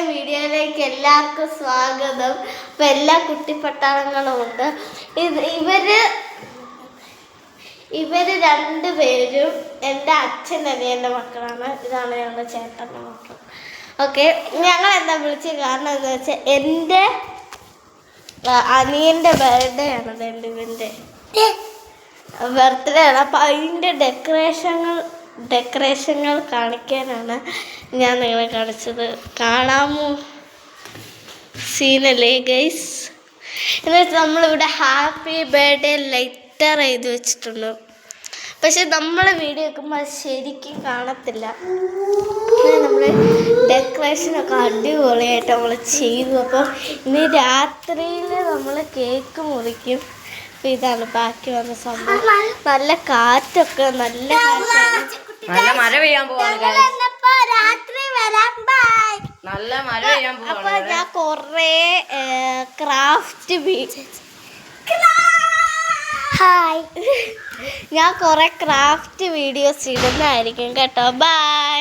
വീഡിയോയിലേക്ക് എല്ലാവർക്കും സ്വാഗതം. അപ്പം എല്ലാ കുട്ടിപ്പട്ടാളങ്ങളും ഉണ്ട്. ഇവര് രണ്ടുപേരും എൻ്റെ അച്ഛനനിയൻ്റെ മക്കളാണ്. ഇതാണ് ഞങ്ങളുടെ ചേട്ടൻ്റെ മക്കൾ. ഓക്കെ, ഞങ്ങൾ എന്താ വിളിച്ച കാരണം എന്താ വെച്ചാൽ എൻ്റെ അനിയൻ്റെ ബർത്ത്ഡേ ആണ്. രണ്ടുപേരുടെ ബർത്ത്ഡേ ആണ്. അപ്പം അതിൻ്റെ ഡെക്കറേഷനുകൾ കാണിക്കാനാണ് ഞാൻ നിങ്ങളെ കാണിച്ചത്. കാണാമോ? സീനല്ലേ ഗൈസ്? എന്നിട്ട് നമ്മളിവിടെ ഹാപ്പി ബർത്ത്ഡേ ലെറ്റർ എഴുതി വെച്ചിട്ടുണ്ട്. പക്ഷെ നമ്മൾ വീഡിയോ വെക്കുമ്പോൾ അത് ശരിക്കും കാണത്തില്ല. നമ്മൾ ഡെക്കറേഷനൊക്കെ അടിപൊളിയായിട്ട് നമ്മൾ ചെയ്തു. അപ്പോൾ ഇനി രാത്രിയിൽ നമ്മൾ കേക്ക് മുറിക്കും. അപ്പോൾ ഇതാണ് ബാക്കി വന്ന സംഭവം. നല്ല കാറ്റൊക്കെ, നല്ല കാറ്റാണ്. നല്ല മഴ പെയ്യാൻ പോവാണ്. നല്ല മഴ പെയ്യാൻ പോവാണ്. അപ്പൊ ഞാൻ കൊറേ ക്രാഫ്റ്റ് വീഡിയോസ് ഇടുന്നതായിരിക്കും കേട്ടോ. ബൈ.